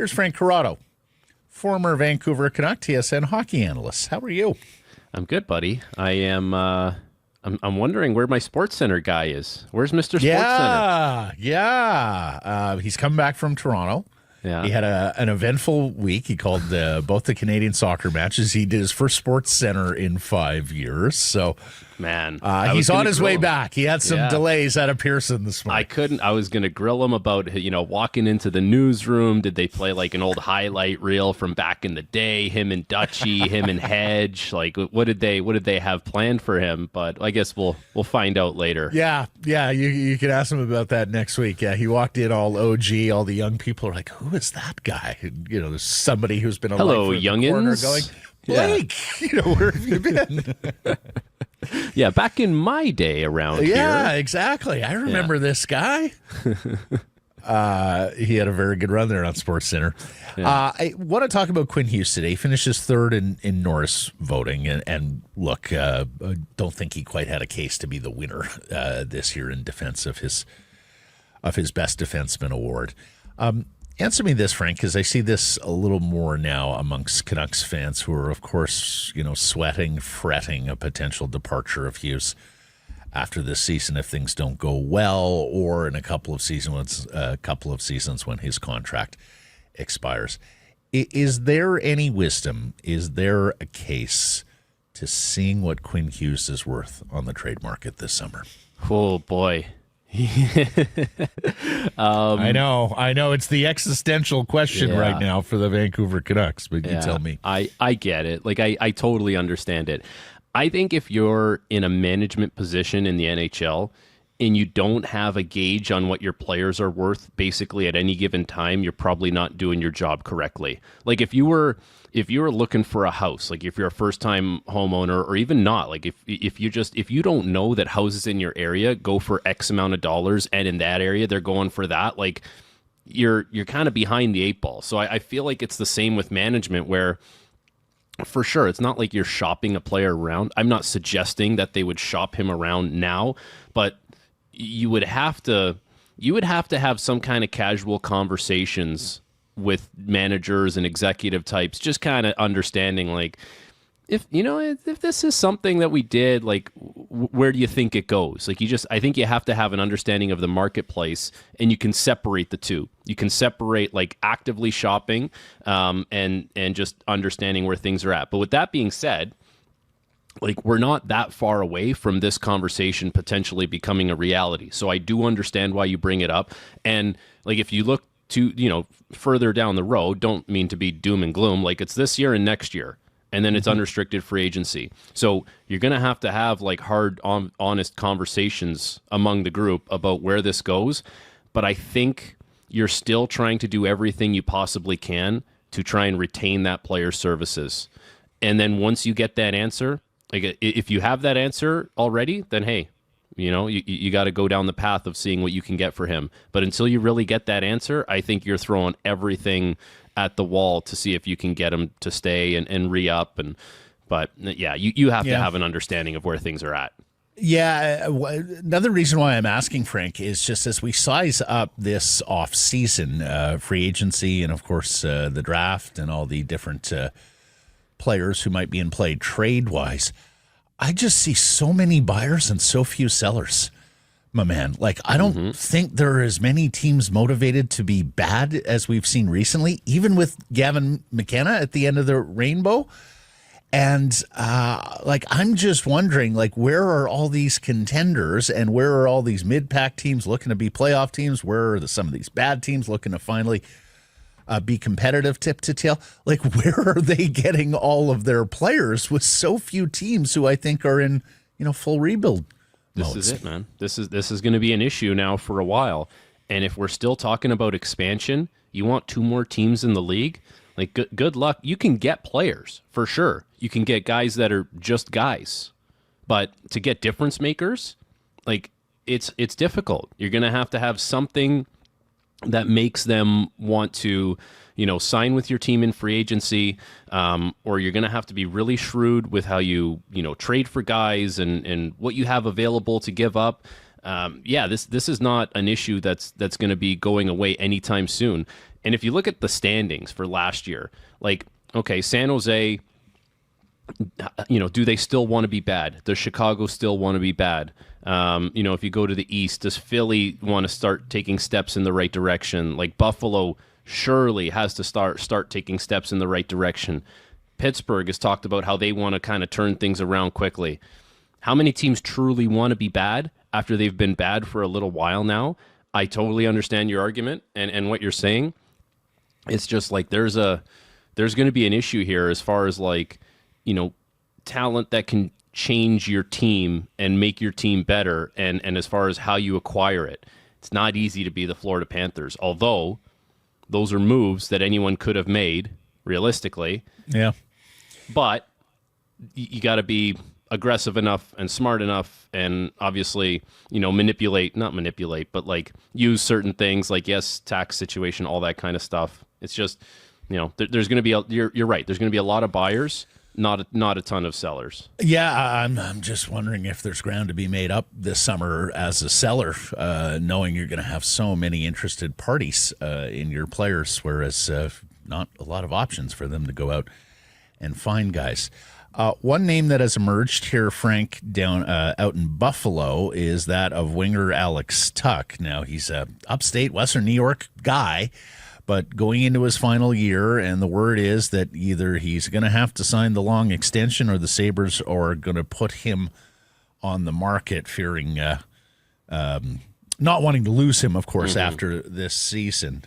Here's Frank Corrado, former Vancouver Canuck TSN hockey analyst. How are you? I'm good, buddy. I am. I'm wondering where my Sports Center guy is. Where's Mr. Sports Center? He's come back from Toronto. Yeah. He had an eventful week. He called both the Canadian soccer matches. He did his first Sports Center in 5 years. So, man, he's on his way back. He had some delays out of Pearson this morning. I was going to grill him about, walking into the newsroom. Did they play like an old highlight reel from back in the day? Him and Dutchie, him and Hedge. Like, what did they have planned for him? But I guess we'll find out later. Yeah. You can ask him about that next week. Yeah, he walked in all OG. All the young people are like, "Who is that guy?" And, there's somebody who's been hello, youngins, going, Blake. Yeah. Where have you been? Yeah, back in my day around here. Yeah, exactly. I remember this guy. He had a very good run there on Sports Center. Yeah. I want to talk about Quinn Hughes today. He finishes third in Norris voting. And look, I don't think he quite had a case to be the winner this year in defense of his Best Defenseman award. Answer me this, Frank, because I see this a little more now amongst Canucks fans who are, of course, sweating, fretting a potential departure of Hughes after this season if things don't go well, or in a couple of seasons when his contract expires. Is there any wisdom? Is there a case to seeing what Quinn Hughes is worth on the trade market this summer? Oh boy. I know. It's the existential question right now for the Vancouver Canucks, but you tell me. I get it. Like, I totally understand it. I think if you're in a management position in the NHL and you don't have a gauge on what your players are worth basically at any given time, you're probably not doing your job correctly. Like, if you were looking for a house, like if you're a first-time homeowner, or even not, like if you don't know that houses in your area go for X amount of dollars, and in that area they're going for that, like you're kind of behind the eight ball. So I feel like it's the same with management, where for sure it's not like you're shopping a player around. I'm not suggesting that they would shop him around now, but you would have to have some kind of casual conversations with managers and executive types, just kind of understanding, like, if this is something that we did, like, where do you think it goes? Like, I think you have to have an understanding of the marketplace, and you can separate the two. You can separate, like, actively shopping and just understanding where things are at. But with that being said, like, we're not that far away from this conversation potentially becoming a reality. So I do understand why you bring it up. And, like, if you look to, further down the road, don't mean to be doom and gloom, like, it's this year and next year, and then it's unrestricted free agency. So you're going to have like hard, honest conversations among the group about where this goes. But I think you're still trying to do everything you possibly can to try and retain that player's services. And then once you get that answer, like, if you have that answer already, then hey, you got to go down the path of seeing what you can get for him. But until you really get that answer, I think you're throwing everything at the wall to see if you can get him to stay and re-up. But you have to have an understanding of where things are at. Yeah, another reason why I'm asking, Frank, is just as we size up this off-season free agency and, of course, the draft and all the different players who might be in play trade-wise, I just see so many buyers and so few sellers, my man. Like, I don't think there are as many teams motivated to be bad as we've seen recently, even with Gavin McKenna at the end of the rainbow. And, I'm just wondering, like, where are all these contenders and where are all these mid-pack teams looking to be playoff teams? Where are some of these bad teams looking to finally be competitive tip to tail? Like, where are they getting all of their players with so few teams who I think are in, full rebuild modes? This is it, man. This is going to be an issue now for a while. And if we're still talking about expansion, you want two more teams in the league? Like, good luck. You can get players, for sure. You can get guys that are just guys. But to get difference makers, like, it's difficult. You're going to have something that makes them want to, sign with your team in free agency, or you're going to have to be really shrewd with how you trade for guys and what you have available to give up. This is not an issue that's going to be going away anytime soon. And if you look at the standings for last year, like, okay, San Jose, do they still want to be bad? Does Chicago still want to be bad? If you go to the East, does Philly want to start taking steps in the right direction? Like Buffalo surely has to start taking steps in the right direction. Pittsburgh has talked about how they want to kind of turn things around quickly. How many teams truly want to be bad after they've been bad for a little while now? I totally understand your argument and what you're saying. It's just like there's going to be an issue here as far as like, talent that can change your team and make your team better, and as far as how you acquire it. It's not easy to be the Florida Panthers, although those are moves that anyone could have made realistically. Yeah. But you got to be aggressive enough and smart enough and obviously, not manipulate, but like use certain things like, yes, tax situation, all that kind of stuff. It's just, there's going to be, you're right. There's going to be a lot of buyers, not a ton of sellers. Yeah, I'm just wondering if there's ground to be made up this summer as a seller, knowing you're going to have so many interested parties in your players, whereas not a lot of options for them to go out and find guys. One name that has emerged here, Frank, down out in Buffalo is that of winger Alex Tuch. Now, he's a upstate Western New York guy, but going into his final year, and the word is that either he's going to have to sign the long extension or the Sabres are going to put him on the market, fearing not wanting to lose him, of course, after this season.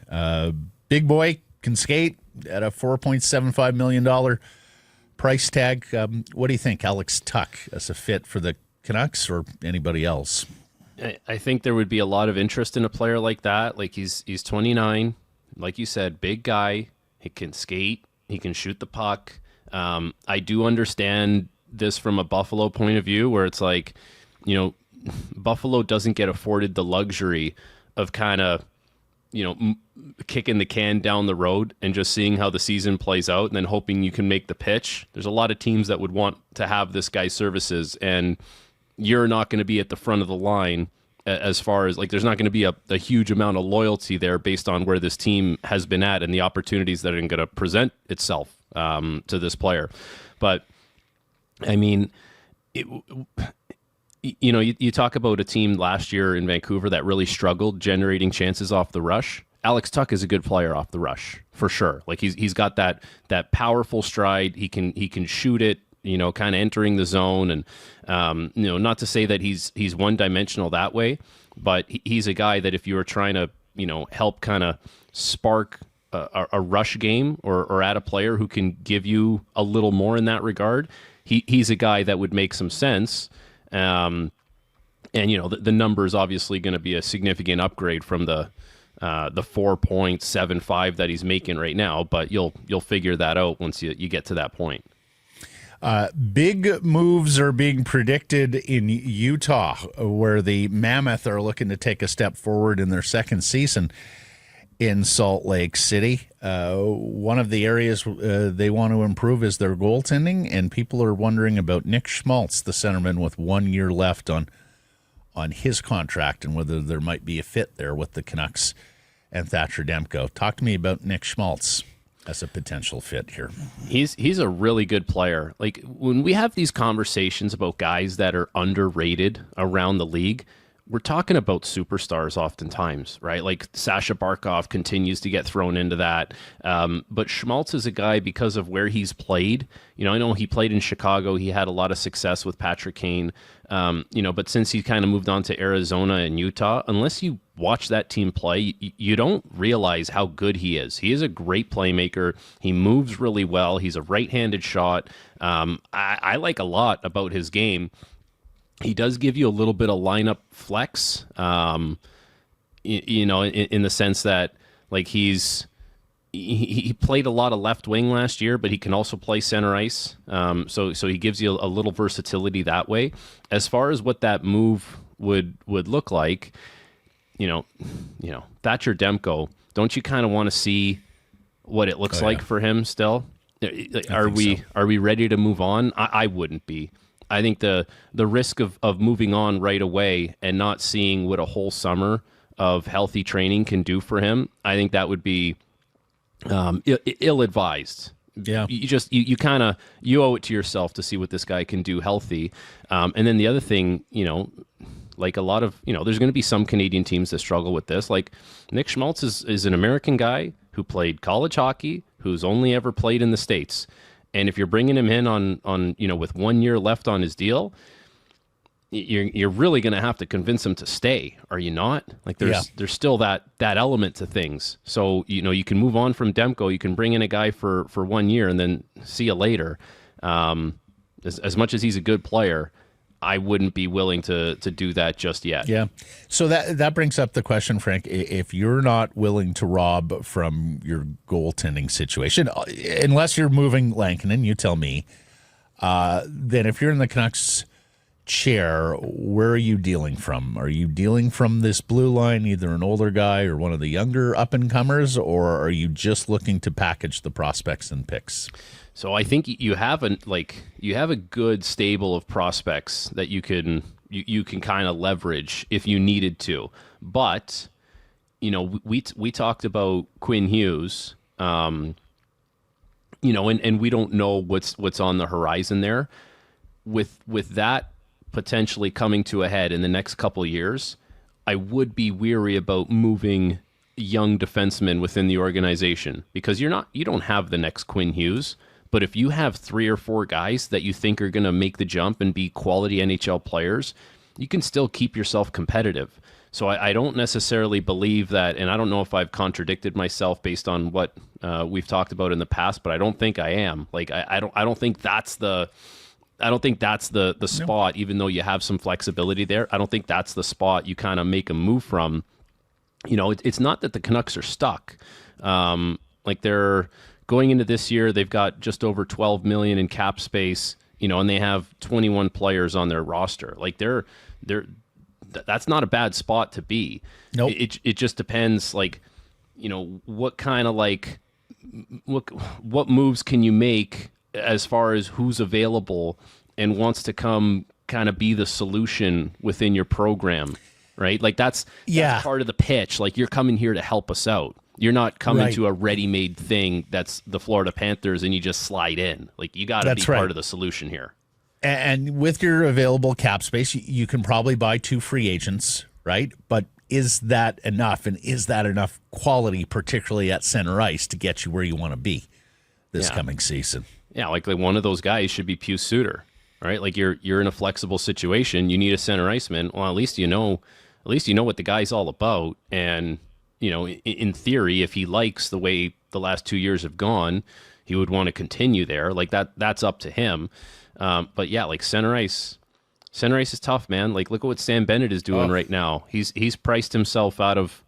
Big boy, can skate at a $4.75 million price tag. What do you think, Alex Tuch, as a fit for the Canucks or anybody else? I think there would be a lot of interest in a player like that. Like he's 29. Like you said, big guy. He can skate. He can shoot the puck. I do understand this from a Buffalo point of view, where it's like, Buffalo doesn't get afforded the luxury of kind of, kicking the can down the road and just seeing how the season plays out and then hoping you can make the pitch. There's a lot of teams that would want to have this guy's services, and you're not going to be at the front of the line as far as, like, there's not going to be a huge amount of loyalty there based on where this team has been at and the opportunities that are going to present itself to this player. But, I mean, you talk about a team last year in Vancouver that really struggled generating chances off the rush. Alex Tuch is a good player off the rush, for sure. Like he's got that powerful stride. He can shoot it, kind of entering the zone, and not to say that he's one dimensional that way, but he's a guy that if you were trying to help kind of spark a rush game or add a player who can give you a little more in that regard, he's a guy that would make some sense. And the number is obviously going to be a significant upgrade from the 4.75 that he's making right now, but you'll figure that out once you get to that point. Big moves are being predicted in Utah, where the Mammoth are looking to take a step forward in their second season in Salt Lake City. One of the areas they want to improve is their goaltending, and people are wondering about Nick Schmaltz, the centerman, with 1 year left on his contract, and whether there might be a fit there with the Canucks and Thatcher Demko. Talk to me about Nick Schmaltz as a potential fit here. He's a really good player. Like, when we have these conversations about guys that are underrated around the league, we're talking about superstars oftentimes, right? Like Sasha Barkov continues to get thrown into that. But Schmaltz is a guy, because of where he's played. I know he played in Chicago. He had a lot of success with Patrick Kane. But since he kind of moved on to Arizona and Utah, unless you watch that team play, you don't realize how good he is. He is a great playmaker. He moves really well. He's a right-handed shot. I like a lot about his game. He does give you a little bit of lineup flex, in the sense that, like, he played a lot of left wing last year, but he can also play center ice. So he gives you a little versatility that way. As far as what that move would look like, Thatcher Demko, don't you kind of want to see what it looks like for him still? Are we ready to move on? I wouldn't be. I think the risk of moving on right away and not seeing what a whole summer of healthy training can do for him, I think that would be ill-advised. Yeah. You kind of you owe it to yourself to see what this guy can do healthy. And then the other thing, like a lot of, there's going to be some Canadian teams that struggle with this. Like Nick Schmaltz is an American guy who played college hockey, who's only ever played in the States. And if you're bringing him in on with 1 year left on his deal, you're really going to have to convince him to stay, are you not? Like there's still that element to things. So you can move on from Demko, you can bring in a guy for 1 year and then see you later. As much as he's a good player, I wouldn't be willing to do that just yet. Yeah. So that brings up the question, Frank, if you're not willing to rob from your goaltending situation, unless you're moving Lankinen, you tell me, then if you're in the Canucks chair, where are you dealing from? Are you dealing from this blue line, either an older guy or one of the younger up-and-comers, or are you just looking to package the prospects and picks? So I think you have a good stable of prospects that you can kind of leverage if you needed to. But we talked about Quinn Hughes, and we don't know what's on the horizon there. With that potentially coming to a head in the next couple of years, I would be weary about moving young defensemen within the organization, because you don't have the next Quinn Hughes. But if you have 3 or 4 guys that you think are going to make the jump and be quality NHL players, you can still keep yourself competitive. So I don't necessarily believe that, and I don't know if I've contradicted myself based on what we've talked about in the past, but I don't think I am. Like I don't think that's the spot, even though you have some flexibility there. I don't think that's the spot you kind of make a move from. It's not that the Canucks are stuck. Like they're going into this year, they've got just over $12 million in cap space, and they have 21 players on their roster. Like that's not a bad spot to be. Nope. It just depends, like, what kind of what moves can you make as far as who's available and wants to come kind of be the solution within your program, right? Like that's part of the pitch. Like you're coming here to help us out. You're not coming to a ready-made thing that's the Florida Panthers and you just slide in. Like you got to be part of the solution here. And with your available cap space, you can probably buy 2 free agents, right? But is that enough? And is that enough quality, particularly at center ice, to get you where you want to be this coming season? Yeah, like one of those guys should be Pius Suter, right? Like you're in a flexible situation. You need a center iceman. Well, at least you know what the guy's all about. And in theory, if he likes the way the last 2 years have gone, he would want to continue there. Like that's up to him. But yeah, like center ice is tough, man. Like look at what Sam Bennett is doing right now. He's priced himself out of,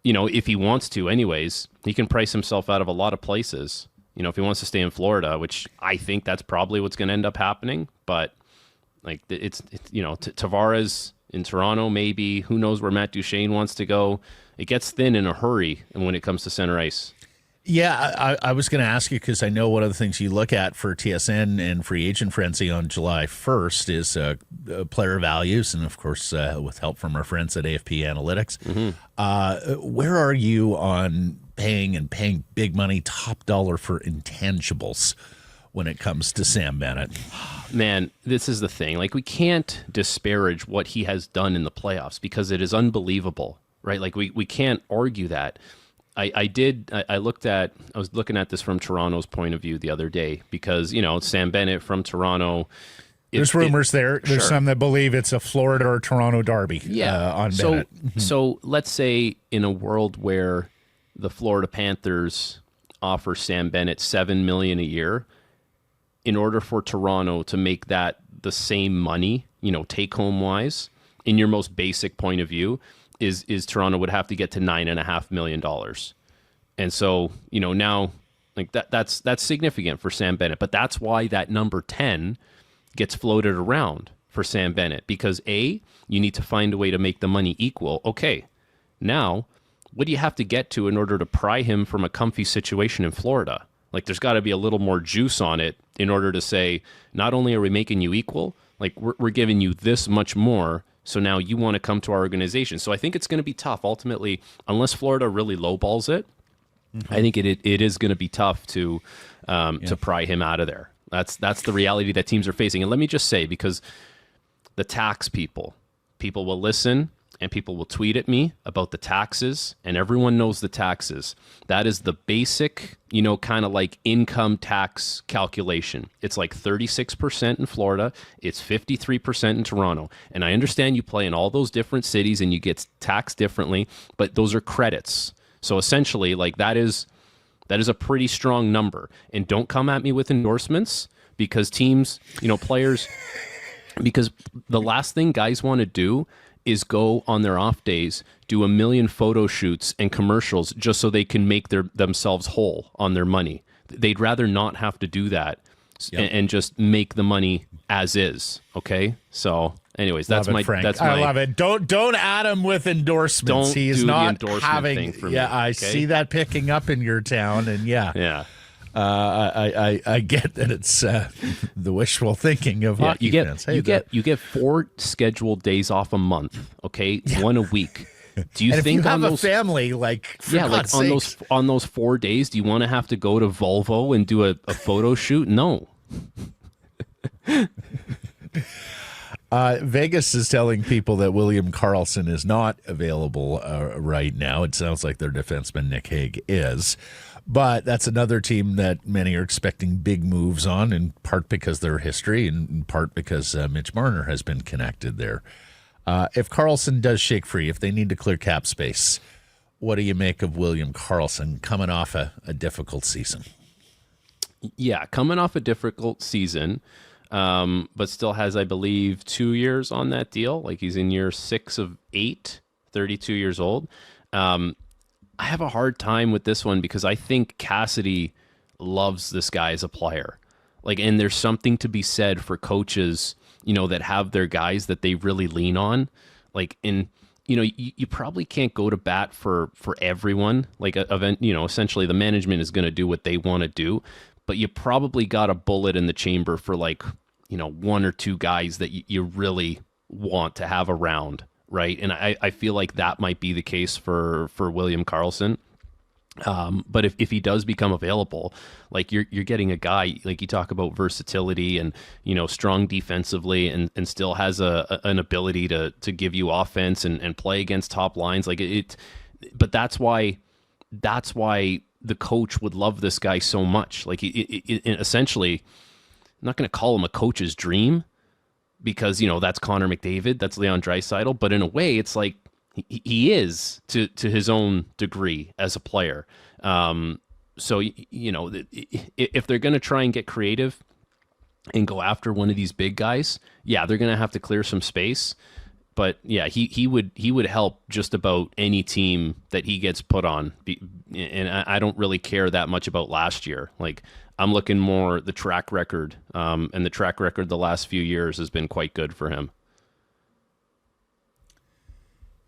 if he wants to, anyways, he can price himself out of a lot of places. If he wants to stay in Florida, which I think that's probably what's going to end up happening. But like it's Tavares in Toronto, maybe. Who knows where Matt Duchene wants to go? It gets thin in a hurry, and when it comes to center ice. Yeah, I was going to ask you, because I know one of the things you look at for TSN and Free Agent Frenzy on July 1st is player values, and of course with help from our friends at AFP Analytics. Mm-hmm. Where are you on paying big money, top dollar for intangibles when it comes to Sam Bennett? Man, this is the thing. Like, we can't disparage what he has done in the playoffs because it is unbelievable, right? Like, we can't argue that. I was looking at this from Toronto's point of view the other day because, Sam Bennett from Toronto. There's rumors there. There's some that believe it's a Florida or Toronto derby on Bennett. So let's say in a world where the Florida Panthers offer Sam Bennett $7 million a year, in order for Toronto to make that the same money, take home wise, in your most basic point of view, is Toronto would have to get to $9.5 million. And so, now like that's significant for Sam Bennett, but that's why that number 10 gets floated around for Sam Bennett, because you need to find a way to make the money equal. Okay, now what do you have to get to in order to pry him from a comfy situation in Florida? Like, there's got to be a little more juice on it in order to say, not only are we making you equal, like we're giving you this much more, so now you want to come to our organization. So I think it's going to be tough ultimately, unless Florida really lowballs it. I think it is going to be tough to pry him out of there. That's the reality that teams are facing. And let me just say, because the tax people will listen and people will tweet at me about the taxes, and everyone knows the taxes. That is the basic, kind of like income tax calculation. It's like 36% in Florida. It's 53% in Toronto. And I understand you play in all those different cities and you get taxed differently, but those are credits. So essentially, like that is a pretty strong number. And don't come at me with endorsements, because teams, players, because the last thing guys want to do is go on their off days, do a million photo shoots and commercials just so they can make themselves whole on their money. They'd rather not have to do that and just make the money as is. Okay. So anyways, that's my. I love it. Don't add him with endorsements. He's not having. For me, I see that picking up in your town, and yeah. I get that it's the wishful thinking of hockey fans. You get 4 scheduled days off a month. Okay, 1 a week. Do you and think if you have on a family, like on those 4 days, do you want to have to go to Volvo and do a photo shoot? No. Vegas is telling people that William Karlsson is not available right now. It sounds like their defenseman Nick Hague is. But that's another team that many are expecting big moves on, in part because of their history and in part because Mitch Marner has been connected there. If Karlsson does shake free, if they need to clear cap space, what do you make of William Karlsson coming off a difficult season? Yeah, coming off a difficult season, but still has, I believe, 2 years on that deal. Like he's in year 6 of 8, 32 years old. I have a hard time with this one because I think Cassidy loves this guy as a player. Like, and there's something to be said for coaches, that have their guys that they really lean on. Like, you probably can't go to bat for everyone. Like, essentially the management is going to do what they want to do, but you probably got a bullet in the chamber for 1 or 2 guys that you really want to have around. Right. And I feel like that might be the case for William Karlsson. But if he does become available, like you're getting a guy, like you talk about versatility and, strong defensively and still has an ability to give you offense and play against top lines. Like but that's why the coach would love this guy so much. Like essentially, I'm not going to call him a coach's dream, because, that's Connor McDavid, that's Leon Draisaitl, but in a way, it's like he is to his own degree as a player. So, if they're going to try and get creative and go after one of these big guys, they're going to have to clear some space. But yeah, he would help just about any team that he gets put on. And I don't really care that much about last year. Like, I'm looking more the track record, and the track record the last few years has been quite good for him.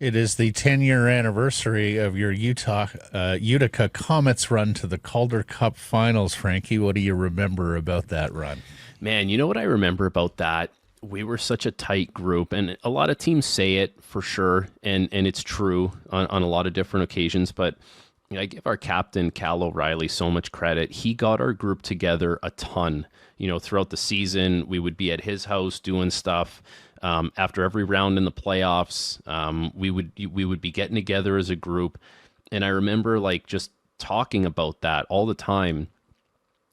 It is the 10-year anniversary of your Utica Comets run to the Calder Cup Finals. Frankie, what do you remember about that run? Man, you know what I remember about that? We were such a tight group, and a lot of teams say it for sure, and it's true on a lot of different occasions, but I give our captain, Cal O'Reilly, so much credit. He got our group together a ton. Throughout the season, we would be at his house doing stuff. After every round in the playoffs, we would be getting together as a group. And I remember just talking about that all the time,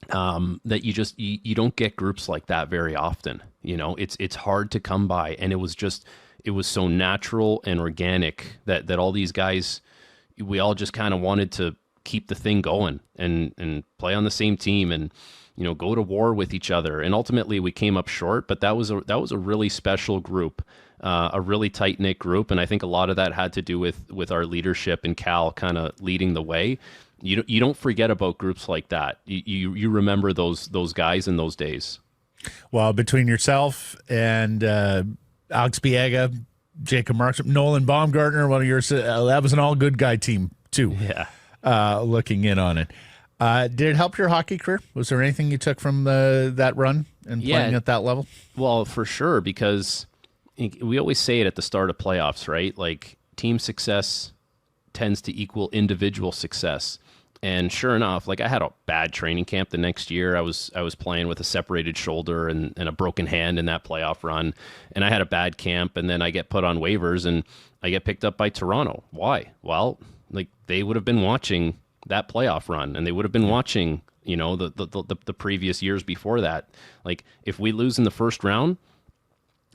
that you don't get groups like that very often. It's hard to come by. And it was so natural and organic that all these guys, we all just kind of wanted to keep the thing going and play on the same team and, go to war with each other. And ultimately we came up short, but that was a really special group, a really tight knit group. And I think a lot of that had to do with our leadership and Cal kind of leading the way. You don't forget about groups like that. You remember those guys in those days. Well, between yourself and Alex Biega, Jacob Marks, Nolan Baumgartner, one of yours, that was an all good guy team too. Yeah. Looking in on it. Did it help your hockey career? Was there anything you took from that run and playing at that level? Well, for sure, because we always say it at the start of playoffs, right? Like, team success tends to equal individual success. And sure enough, like I had a bad training camp the next year. I was playing with a separated shoulder and a broken hand in that playoff run. And I had a bad camp, and then I get put on waivers and I get picked up by Toronto. Why? Well, like they would have been watching that playoff run, and they would have been watching, you know, the previous years before that. Like if we lose in the first round,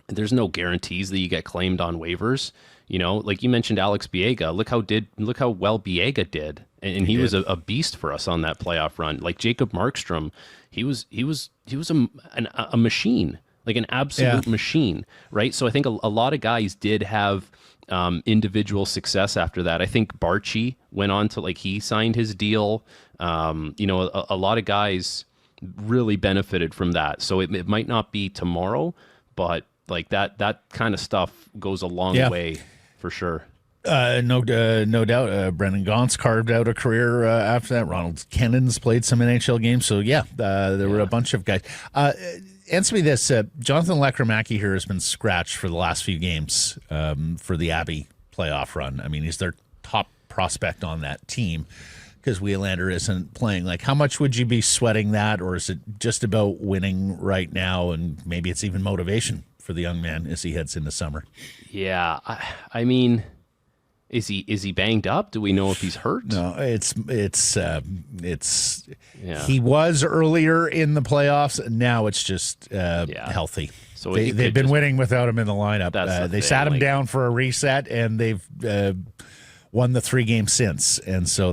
there's no guarantees that you get claimed on waivers. You know, like you mentioned Alex Biega. Look how well Biega did, and he was a beast for us on that playoff run. Like Jacob Markstrom, he was a machine, like an absolute machine, right? So I think a lot of guys did have individual success after that. I think Barchi went on to, like, he signed his deal. You know, a lot of guys really benefited from that. So it might not be tomorrow, but like that kind of stuff goes a long way for sure. No doubt. Brendan Gaunce carved out a career after that. Ronald Kennan's played some NHL games. So there were a bunch of guys. Answer me this: Jonathan Lekromacki here has been scratched for the last few games for the Abbey playoff run. I mean, he's their top prospect on that team because Wielander isn't playing. Like, how much would you be sweating that, or is it just about winning right now, and maybe it's even motivation for the young man as he heads into summer? Yeah, I mean, is he banged up? Do we know if he's hurt? No, it's he was earlier in the playoffs. Now it's just healthy. So they've been winning without him in the lineup. They sat him down for a reset, and they've won the 3 games since. And so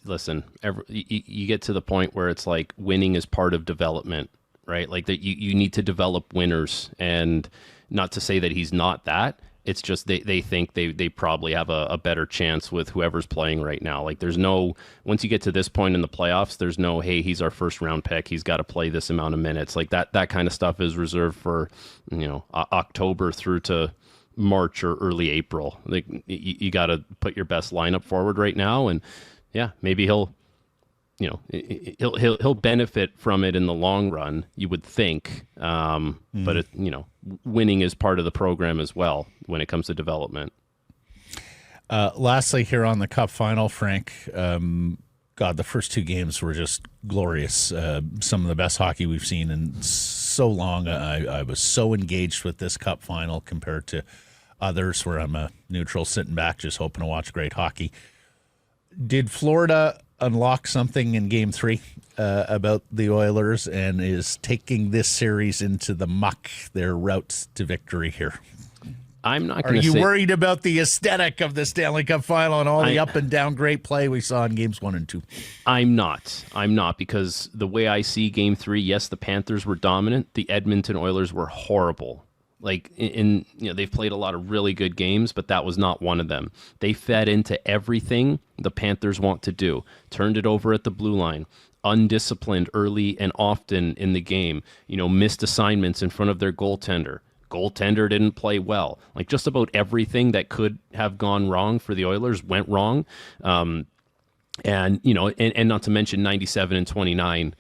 listen, you get to the point where it's like winning is part of development, right? Like that you need to develop winners, and not to say that he's not that. It's just they think they probably have a better chance with whoever's playing right now. Like there's no, once you get to this point in the playoffs, there's no, hey, he's our first round pick, he's got to play this amount of minutes. Like that kind of stuff is reserved for, you know, October through to March or early April. Like you got to put your best lineup forward right now, and maybe he'll benefit from it in the long run, you would think. But winning is part of the program as well when it comes to development. Lastly, here on the Cup final, Frank, the first 2 games were just glorious. Some of the best hockey we've seen in so long. I was so engaged with this Cup final compared to others where I'm a neutral sitting back just hoping to watch great hockey. Did Florida unlock something in Game 3 about the Oilers, and is taking this series into the muck, their route to victory here? I'm not going to say... Are you worried about the aesthetic of the Stanley Cup final and all the up and down great play we saw in Games 1 and 2? I'm not, because the way I see Game 3, yes, the Panthers were dominant. The Edmonton Oilers were horrible. Like, they've played a lot of really good games, but that was not one of them. They fed into everything the Panthers want to do. Turned it over at the blue line. Undisciplined early and often in the game. Missed assignments in front of their goaltender. Goaltender didn't play well. Like, just about everything that could have gone wrong for the Oilers went wrong. And not to mention 97 and 29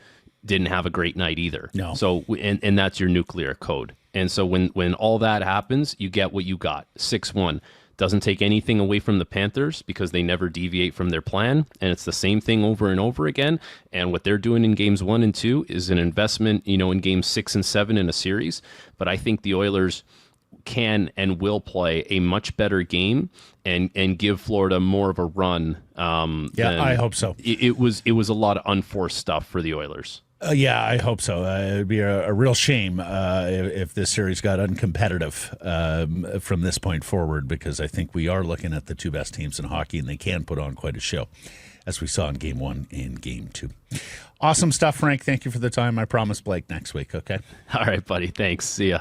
didn't have a great night either. No. So, and that's your nuclear code. And so when all that happens, you get what you got. 6-1. Doesn't take anything away from the Panthers because they never deviate from their plan. And it's the same thing over and over again. And what they're doing in Games 1 and 2 is an investment, in Games 6 and 7 in a series. But I think the Oilers can and will play a much better game and give Florida more of a run. I hope so. It was a lot of unforced stuff for the Oilers. I hope so. It would be a real shame if this series got uncompetitive from this point forward, because I think we are looking at the 2 best teams in hockey, and they can put on quite a show, as we saw in Game 1 and Game 2. Awesome stuff, Frank. Thank you for the time. I promise Blake next week, okay? All right, buddy. Thanks. See ya.